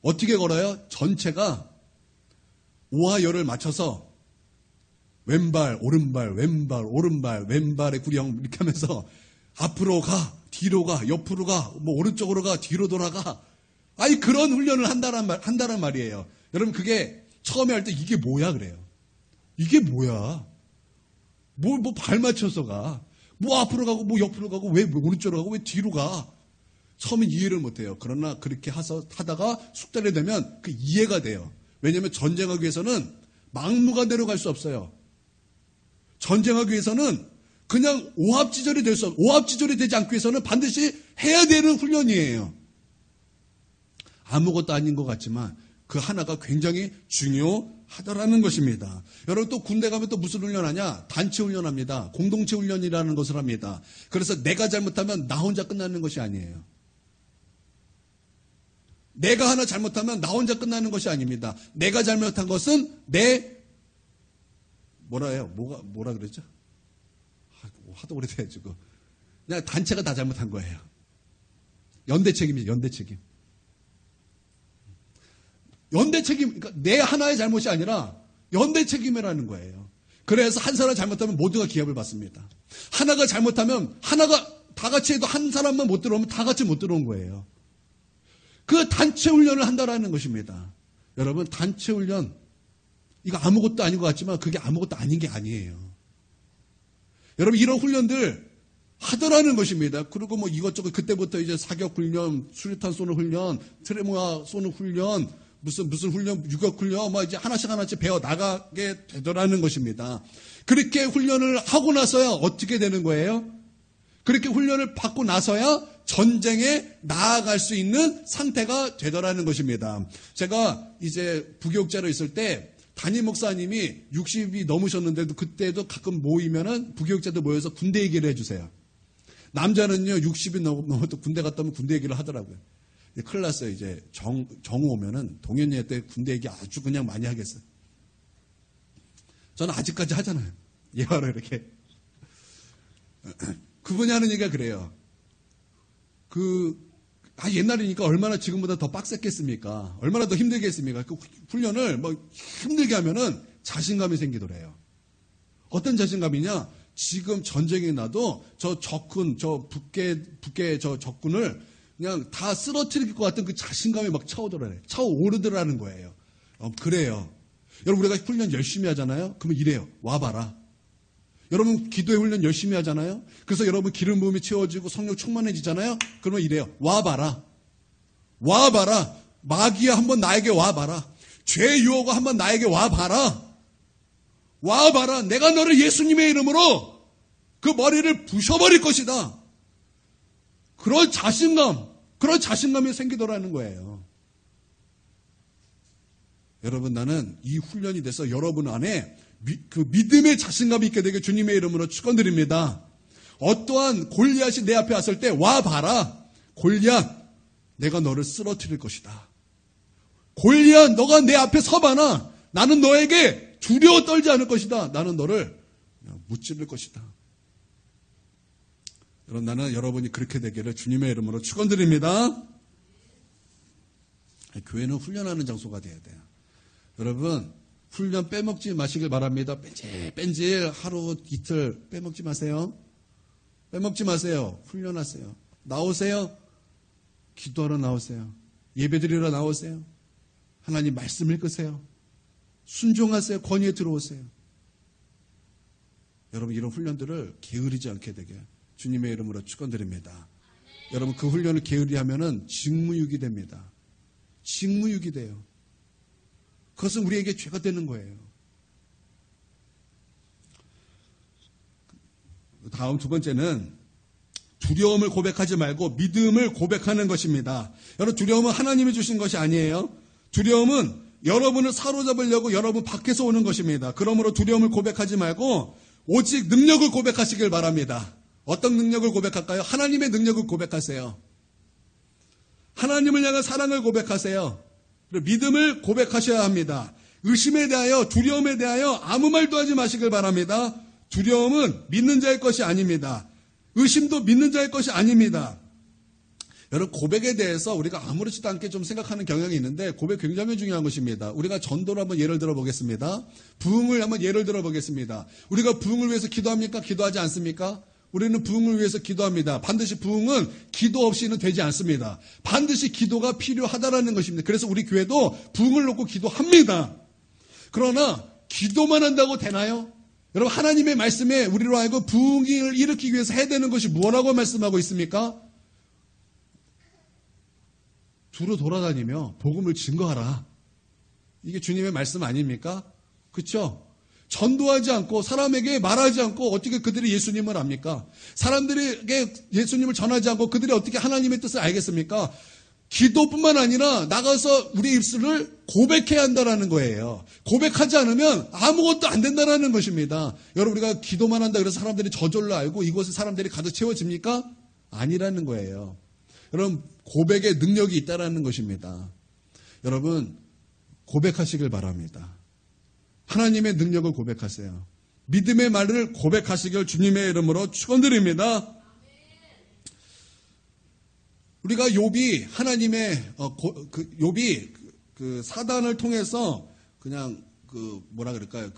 어떻게 걸어요? 전체가 오와 열을 맞춰서 왼발, 오른발, 왼발, 오른발, 왼발의 구령 이렇게 하면서 앞으로 가, 뒤로 가, 옆으로 가, 뭐 오른쪽으로 가, 뒤로 돌아가. 아니 그런 훈련을 한다란 말이에요. 여러분 그게 처음에 할 때 이게 뭐야 그래요. 이게 뭐야? 뭐 발 맞춰서 가. 뭐 앞으로 가고 뭐 옆으로 가고 왜 오른쪽으로 가고 왜 뒤로 가. 처음엔 이해를 못해요. 그러나 그렇게 하다가 숙달이 되면 그 이해가 돼요. 왜냐하면 전쟁하기 위해서는 막무가내로 갈 수 없어요. 전쟁하기 위해서는 그냥 오합지졸이 오합지졸이 되지 않기 위해서는 반드시 해야 되는 훈련이에요. 아무것도 아닌 것 같지만 그 하나가 굉장히 중요하다라는 것입니다. 여러분 또 군대 가면 또 무슨 훈련하냐? 단체 훈련합니다. 공동체 훈련이라는 것을 합니다. 그래서 내가 잘못하면 나 혼자 끝나는 것이 아니에요. 내가 하나 잘못하면 나 혼자 끝나는 것이 아닙니다. 내가 잘못한 것은 뭐라 그랬죠? 하도 오래돼가지고. 그냥 단체가 다 잘못한 거예요. 연대 책임이죠, 연대 책임. 연대 책임, 그러니까 내 하나의 잘못이 아니라 연대 책임이라는 거예요. 그래서 한 사람 잘못하면 모두가 기합을 받습니다. 하나가 잘못하면 하나가 다 같이 해도 한 사람만 못 들어오면 다 같이 못 들어온 거예요. 그 단체 훈련을 한다라는 것입니다. 여러분 단체 훈련 이거 아무것도 아닌 것 같지만 그게 아무것도 아닌 게 아니에요. 여러분 이런 훈련들 하더라는 것입니다. 그리고 뭐 이것저것 그때부터 이제 사격 훈련, 수류탄 쏘는 훈련, 트레모아 쏘는 훈련, 무슨 훈련, 유격 훈련, 뭐 이제 하나씩 배워 나가게 되더라는 것입니다. 그렇게 훈련을 하고 나서야 어떻게 되는 거예요? 그렇게 훈련을 받고 나서야 전쟁에 나아갈 수 있는 상태가 되더라는 것입니다. 제가 이제 부교육자로 있을 때 담임 목사님이 60이 넘으셨는데도 그때도 가끔 모이면은 부교육자들 모여서 군대 얘기를 해주세요. 남자는요 60이 넘어도 군대 갔다 오면 군대 얘기를 하더라고요. 큰일 났어요. 이제 정오 오면은 동현예 때 군대 얘기 아주 그냥 많이 하겠어요. 저는 아직까지 하잖아요. 예화로 이렇게. 그분이 하는 얘기가 그래요. 옛날이니까 얼마나 지금보다 더 빡셌겠습니까? 얼마나 더 힘들겠습니까? 그 훈련을 힘들게 하면은 자신감이 생기더래요. 어떤 자신감이냐? 지금 전쟁이 나도 저 적군, 저 북계 저 적군을 그냥 다 쓰러뜨릴 것 같은 그 자신감이 막 차오르더라는 거예요. 그래요. 여러분 우리가 훈련 열심히 하잖아요. 그러면 이래요. 와봐라. 여러분 기도의 훈련 열심히 하잖아요. 그래서 여러분 기름 부음이 채워지고 성령 충만해지잖아요. 그러면 이래요. 와봐라. 와봐라. 마귀야 한번 나에게 와봐라. 죄 유혹아 한번 나에게 와봐라. 와봐라. 내가 너를 예수님의 이름으로 그 머리를 부셔버릴 것이다. 그런 자신감이 생기더라는 거예요. 여러분 나는 이 훈련이 돼서 여러분 안에 그 믿음의 자신감이 있게 되게 주님의 이름으로 축원드립니다. 어떠한 골리앗이 내 앞에 왔을 때 와봐라. 골리앗 내가 너를 쓰러뜨릴 것이다. 골리앗 너가 내 앞에 서봐라. 나는 너에게 두려워 떨지 않을 것이다. 나는 너를 무찌를 것이다. 여러분 나는 여러분이 그렇게 되기를 주님의 이름으로 축원드립니다. 교회는 훈련하는 장소가 돼야 돼요. 여러분 훈련 빼먹지 마시길 바랍니다. 뺀질 하루 이틀 빼먹지 마세요. 빼먹지 마세요. 훈련하세요. 나오세요. 기도하러 나오세요. 예배드리러 나오세요. 하나님 말씀 읽으세요. 순종하세요. 권위에 들어오세요. 여러분 이런 훈련들을 게으르지 않게 되게 주님의 이름으로 축원드립니다. 여러분 그 훈련을 게으리 하면은 직무유기 됩니다. 직무유기 돼요. 그것은 우리에게 죄가 되는 거예요. 다음 두 번째는 두려움을 고백하지 말고 믿음을 고백하는 것입니다. 여러분 두려움은 하나님이 주신 것이 아니에요. 두려움은 여러분을 사로잡으려고 여러분 밖에서 오는 것입니다. 그러므로 두려움을 고백하지 말고 오직 능력을 고백하시길 바랍니다. 어떤 능력을 고백할까요? 하나님의 능력을 고백하세요. 하나님을 향한 사랑을 고백하세요. 그리고 믿음을 고백하셔야 합니다. 의심에 대하여 두려움에 대하여 아무 말도 하지 마시길 바랍니다. 두려움은 믿는 자의 것이 아닙니다. 의심도 믿는 자의 것이 아닙니다. 여러분, 고백에 대해서 우리가 아무렇지도 않게 좀 생각하는 경향이 있는데 고백 굉장히 중요한 것입니다. 우리가 전도를 한번 예를 들어보겠습니다. 부흥을 한번 예를 들어보겠습니다. 우리가 부흥을 위해서 기도합니까? 기도하지 않습니까? 우리는 부흥을 위해서 기도합니다. 반드시 부흥은 기도 없이는 되지 않습니다. 반드시 기도가 필요하다라는 것입니다. 그래서 우리 교회도 부흥을 놓고 기도합니다. 그러나 기도만 한다고 되나요? 여러분, 하나님의 말씀에 우리로 하여금 부흥을 일으키기 위해서 해야 되는 것이 무엇라고 말씀하고 있습니까? 두루 돌아다니며 복음을 증거하라. 이게 주님의 말씀 아닙니까? 그렇죠? 전도하지 않고 사람에게 말하지 않고 어떻게 그들이 예수님을 압니까? 사람들에게 예수님을 전하지 않고 그들이 어떻게 하나님의 뜻을 알겠습니까? 기도뿐만 아니라 나가서 우리 입술을 고백해야 한다는 거예요. 고백하지 않으면 아무것도 안 된다는 것입니다. 여러분, 우리가 기도만 한다 그래서 사람들이 저절로 알고 이곳에 사람들이 가득 채워집니까? 아니라는 거예요. 여러분, 고백의 능력이 있다는 것입니다. 여러분, 고백하시길 바랍니다. 하나님의 능력을 고백하세요. 믿음의 말을 고백하시길 주님의 이름으로 축원드립니다. 우리가 욥이 하나님의 욥이 그 사단을 통해서 그냥 뭐라 그럴까요?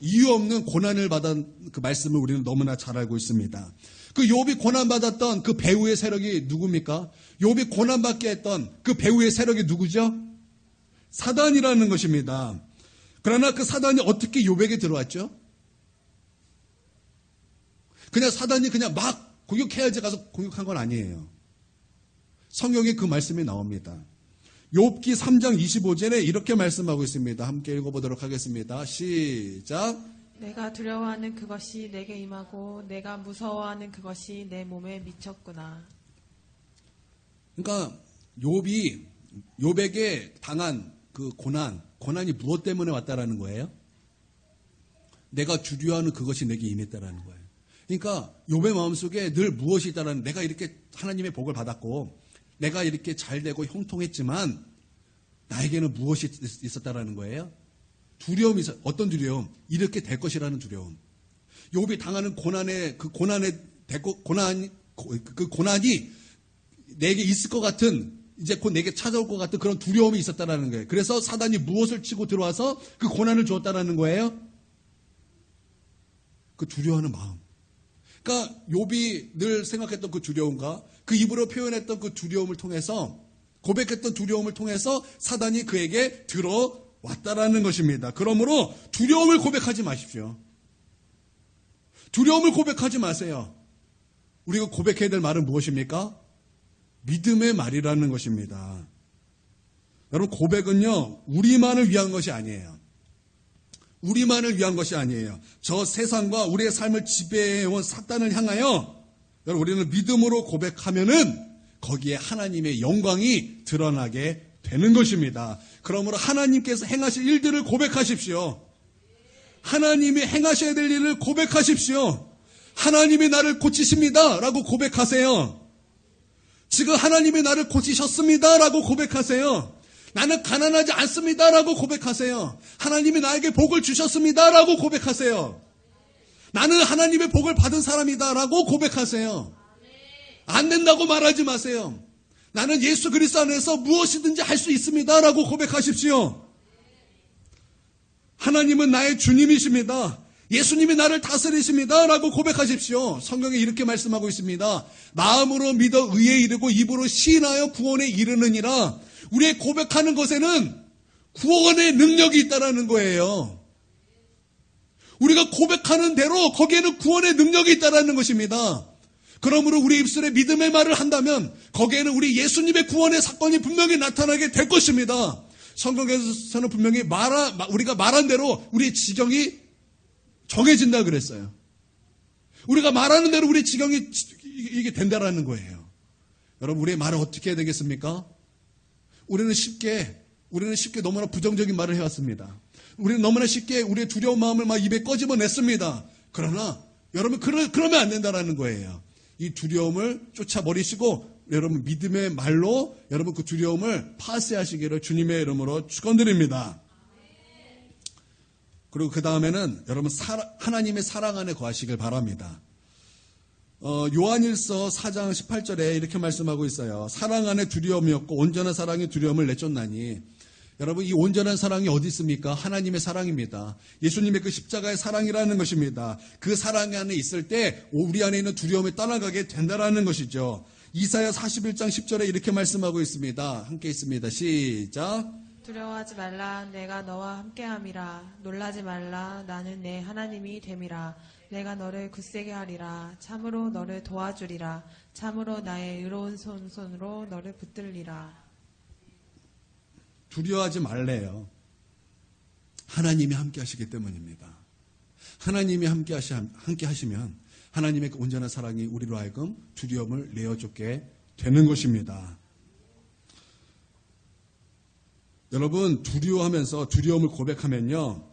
이유 없는 고난을 받은 그 말씀을 우리는 너무나 잘 알고 있습니다. 그 욥이 고난받았던 그 배후의 세력이 누굽니까? 욥이 고난받게 했던 그 배후의 세력이 누구죠? 사단이라는 것입니다. 그러나 그 사단이 어떻게 욥에게 들어왔죠? 그냥 사단이 그냥 막 공격해야지 가서 공격한 건 아니에요. 성경에 그 말씀이 나옵니다. 욥기 3장 25절에 이렇게 말씀하고 있습니다. 함께 읽어보도록 하겠습니다. 시작. 내가 두려워하는 그것이 내게 임하고 내가 무서워하는 그것이 내 몸에 미쳤구나. 그러니까 욥에게 당한 그 고난이 무엇 때문에 왔다라는 거예요? 내가 두려워하는 그것이 내게 임했다라는 거예요. 그러니까 욥의 마음속에 늘 무엇이 있다라는, 내가 이렇게 하나님의 복을 받았고 내가 이렇게 잘되고 형통했지만 나에게는 무엇이 있었다라는 거예요? 두려움이 있어. 어떤 두려움? 이렇게 될 것이라는 두려움. 욥이 당하는 그 고난이 내게 있을 것 같은, 이제 곧 내게 찾아올 것 같은 그런 두려움이 있었다라는 거예요. 그래서 사단이 무엇을 치고 들어와서 그 고난을 주었다라는 거예요? 그 두려워하는 마음. 그러니까 욥이 늘 생각했던 그 두려움과 그 입으로 표현했던 그 두려움을 통해서, 고백했던 두려움을 통해서 사단이 그에게 들어왔다라는 것입니다. 그러므로 두려움을 고백하지 마십시오. 두려움을 고백하지 마세요. 우리가 고백해야 될 말은 무엇입니까? 믿음의 말이라는 것입니다. 여러분, 고백은요, 우리만을 위한 것이 아니에요. 우리만을 위한 것이 아니에요. 저 세상과 우리의 삶을 지배해온 사탄을 향하여 여러분, 우리는 믿음으로 고백하면은 거기에 하나님의 영광이 드러나게 되는 것입니다. 그러므로 하나님께서 행하실 일들을 고백하십시오. 하나님이 행하셔야 될 일을 고백하십시오. 하나님이 나를 고치십니다 라고 고백하세요. 지금 하나님이 나를 고치셨습니다 라고 고백하세요. 나는 가난하지 않습니다 라고 고백하세요. 하나님이 나에게 복을 주셨습니다 라고 고백하세요. 나는 하나님의 복을 받은 사람이다 라고 고백하세요. 안 된다고 말하지 마세요. 나는 예수 그리스도 안에서 무엇이든지 할 수 있습니다 라고 고백하십시오. 하나님은 나의 주님이십니다. 예수님이 나를 다스리십니다 라고 고백하십시오. 성경에 이렇게 말씀하고 있습니다. 마음으로 믿어 의에 이르고 입으로 시인하여 구원에 이르느니라. 우리의 고백하는 것에는 구원의 능력이 있다는 거예요. 우리가 고백하는 대로 거기에는 구원의 능력이 있다는 것입니다. 그러므로 우리 입술에 믿음의 말을 한다면 거기에는 우리 예수님의 구원의 사건이 분명히 나타나게 될 것입니다. 성경에서는 분명히 우리가 말한 대로 우리의 지경이 정해진다 그랬어요. 우리가 말하는 대로 우리의 지경이 이게 된다라는 거예요. 여러분, 우리의 말을 어떻게 해야 되겠습니까? 우리는 쉽게 너무나 부정적인 말을 해왔습니다. 우리는 너무나 쉽게 우리의 두려운 마음을 막 입에 꺼집어냈습니다. 그러나 여러분, 그러면 안 된다라는 거예요. 이 두려움을 쫓아버리시고 여러분 믿음의 말로 여러분 그 두려움을 파쇄하시기를 주님의 이름으로 축원드립니다. 그리고 그 다음에는 여러분 하나님의 사랑 안에 거하시길 바랍니다. 요한일서 4장 18절에 이렇게 말씀하고 있어요. 사랑 안에 두려움이 없고 온전한 사랑이 두려움을 내쫓나니. 여러분, 이 온전한 사랑이 어디 있습니까? 하나님의 사랑입니다. 예수님의 그 십자가의 사랑이라는 것입니다. 그 사랑 안에 있을 때 우리 안에 있는 두려움이 떠나가게 된다라는 것이죠. 이사야 41장 10절에 이렇게 말씀하고 있습니다. 함께 있습니다. 시작. 두려워하지 말라. 내가 너와 함께함이라. 놀라지 말라. 나는 내 하나님이 됨이라. 내가 너를 굳세게 하리라. 참으로 너를 도와주리라. 참으로 나의 의로운 손으로 너를 붙들리라. 두려워하지 말래요. 하나님이 함께 하시기 때문입니다. 하나님이 함께 하시면 하나님의 그 온전한 사랑이 우리로 하여금 두려움을 내어쫓게 되는 것입니다. 여러분, 두려워하면서 두려움을 고백하면요,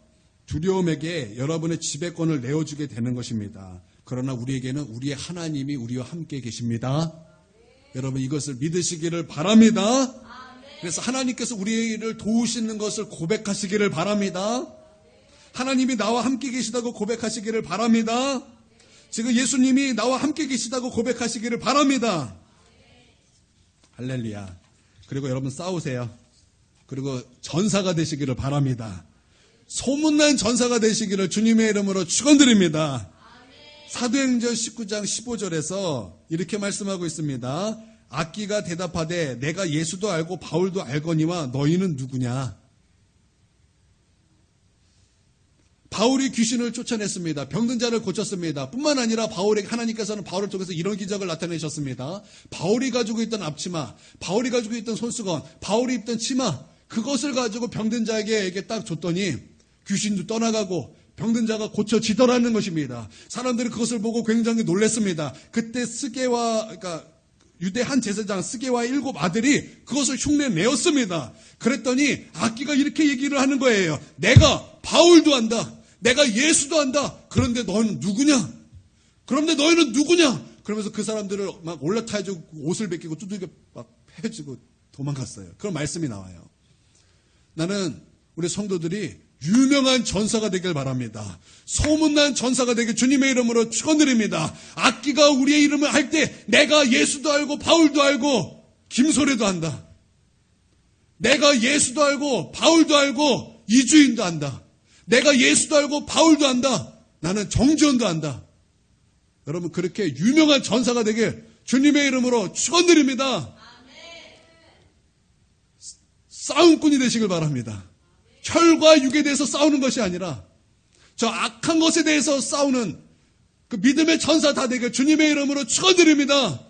두려움에게 여러분의 지배권을 내어주게 되는 것입니다. 그러나 우리에게는 우리의 하나님이 우리와 함께 계십니다. 여러분, 이것을 믿으시기를 바랍니다. 그래서 하나님께서 우리를 도우시는 것을 고백하시기를 바랍니다. 하나님이 나와 함께 계시다고 고백하시기를 바랍니다. 지금 예수님이 나와 함께 계시다고 고백하시기를 바랍니다. 할렐루야. 그리고 여러분, 싸우세요. 그리고 전사가 되시기를 바랍니다. 소문난 전사가 되시기를 주님의 이름으로 축원드립니다. 사도행전 19장 15절에서 이렇게 말씀하고 있습니다. 악기가 대답하되 내가 예수도 알고 바울도 알거니와 너희는 누구냐? 바울이 귀신을 쫓아냈습니다. 병든 자를 고쳤습니다. 뿐만 아니라 하나님께서는 바울을 통해서 이런 기적을 나타내셨습니다. 바울이 가지고 있던 앞치마, 바울이 가지고 있던 손수건, 바울이 입던 치마, 그것을 가지고 병든 자에게 딱 줬더니 귀신도 떠나가고 병든 자가 고쳐지더라는 것입니다. 사람들이 그것을 보고 굉장히 놀랐습니다. 그때 그러니까 유대 한 제사장 스게와 7 아들이 그것을 흉내내었습니다. 그랬더니 악기가 이렇게 얘기를 하는 거예요. 내가 바울도 안다. 내가 예수도 안다. 그런데 너는 누구냐? 그러면서 그 사람들을 막 올라타주고 옷을 벗기고 두들겨 막 패주고 도망갔어요. 그런 말씀이 나와요. 나는 우리 성도들이 유명한 전사가 되길 바랍니다. 소문난 전사가 되길 주님의 이름으로 축원드립니다. 악기가 우리의 이름을 할 때 내가 예수도 알고 바울도 알고 김소래도 안다. 내가 예수도 알고 바울도 알고 이주인도 안다. 내가 예수도 알고 바울도 안다. 나는 정지원도 안다. 여러분, 그렇게 유명한 전사가 되길 주님의 이름으로 축원드립니다. 싸움꾼이 되시길 바랍니다. 혈과 육에 대해서 싸우는 것이 아니라 저 악한 것에 대해서 싸우는 그 믿음의 전사 다 되길 주님의 이름으로 축원드립니다.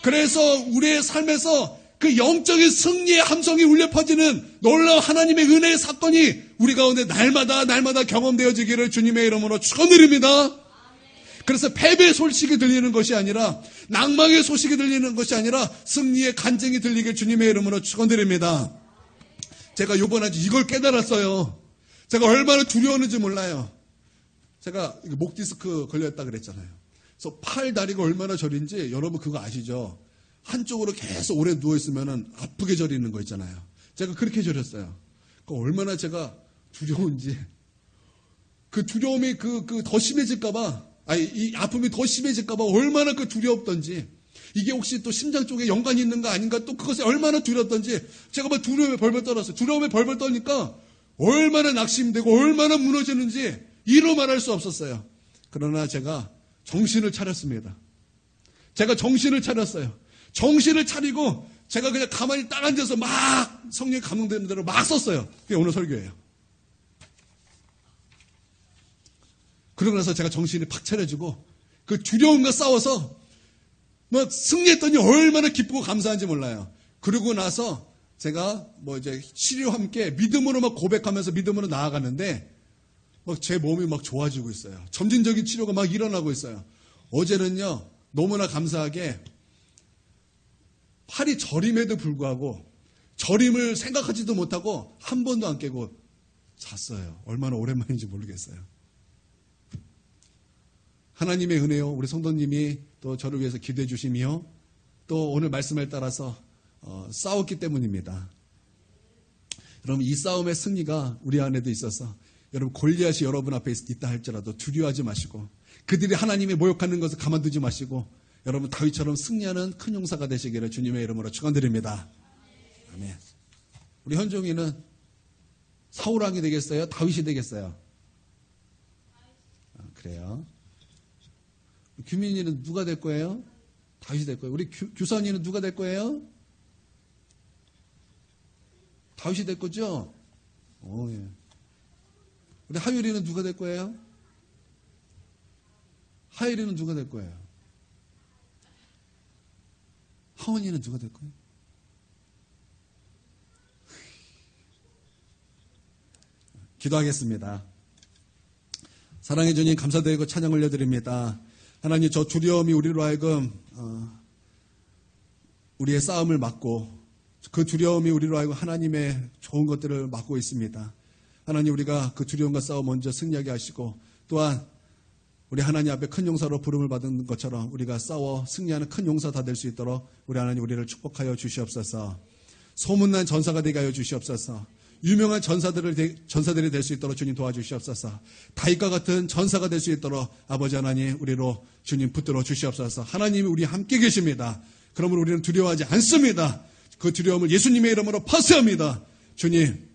그래서 우리의 삶에서 그 영적인 승리의 함성이 울려 퍼지는 놀라운 하나님의 은혜의 사건이 우리 가운데 날마다 경험되어지기를 주님의 이름으로 축원드립니다. 그래서 패배의 소식이 들리는 것이 아니라 낭망의 소식이 들리는 것이 아니라 승리의 간증이 들리길 주님의 이름으로 축원드립니다. 제가 요번에 이걸 깨달았어요. 제가 얼마나 두려웠는지 몰라요. 제가 목 디스크 걸렸다 그랬잖아요. 그래서 팔 다리가 얼마나 저린지 여러분 그거 아시죠? 한쪽으로 계속 오래 누워있으면 아프게 저리는 거 있잖아요. 제가 그렇게 저렸어요. 얼마나 제가 두려운지. 그 두려움이 더 심해질까봐, 이 아픔이 더 심해질까봐 얼마나 그 두렵던지. 이게 혹시 또 심장 쪽에 연관이 있는 거 아닌가, 또 그것이 얼마나 두렵던지 제가 막 두려움에 벌벌 떨었어요. 두려움에 벌벌 떠니까 얼마나 낙심되고 얼마나 무너지는지 이로 말할 수 없었어요. 그러나 제가 정신을 차렸습니다. 제가 정신을 차렸어요. 정신을 차리고 제가 그냥 가만히 딱 앉아서 막 성령이 감동되는 대로 막 썼어요. 그게 오늘 설교예요. 그러고 나서 제가 정신이 팍 차려지고 그 두려움과 싸워서 막 승리했더니 얼마나 기쁘고 감사한지 몰라요. 그러고 나서 제가 이제 치료와 함께 믿음으로 막 고백하면서 믿음으로 나아가는데 막 제 몸이 막 좋아지고 있어요. 점진적인 치료가 막 일어나고 있어요. 어제는요, 너무나 감사하게 팔이 저림에도 불구하고 저림을 생각하지도 못하고 한 번도 안 깨고 잤어요. 얼마나 오랜만인지 모르겠어요. 하나님의 은혜요, 우리 성도님이 또 저를 위해서 기도해 주시며 또 오늘 말씀을 따라서 싸웠기 때문입니다. 여러분, 이 싸움의 승리가 우리 안에도 있어서 여러분, 골리앗이 여러분 앞에 있다 할지라도 두려워하지 마시고 그들이 하나님의 모욕하는 것을 가만두지 마시고 여러분 다윗처럼 승리하는 큰 용사가 되시기를 주님의 이름으로 축원드립니다. 아멘. 우리 현종이는 사울왕이 되겠어요? 다윗이 되겠어요? 그래요. 규민이는 누가 될 거예요? 다윗이 될 거예요. 우리 규선이는 누가 될 거예요? 다윗이 될 거죠? 예. 우리 하율이는 누가 될 거예요? 하율이는 누가 될 거예요? 하원이는 누가 될 거예요? 기도하겠습니다. 사랑해 주님 감사드리고 찬양 올려드립니다. 하나님 저 두려움이 우리로 하여금 우리의 싸움을 막고 그 두려움이 우리로 하여금 하나님의 좋은 것들을 막고 있습니다. 하나님 우리가 그 두려움과 싸워 먼저 승리하게 하시고 또한 우리 하나님 앞에 큰 용사로 부름을 받은 것처럼 우리가 싸워 승리하는 큰 용사 다 될 수 있도록 우리 하나님 우리를 축복하여 주시옵소서. 소문난 전사가 되게 하여 주시옵소서. 유명한 전사들이 될 수 있도록 주님 도와주시옵소서. 다윗과 같은 전사가 될 수 있도록 아버지 하나님 우리로 주님 붙들어 주시옵소서. 하나님이 우리 함께 계십니다. 그러므로 우리는 두려워하지 않습니다. 그 두려움을 예수님의 이름으로 파쇄합니다. 주님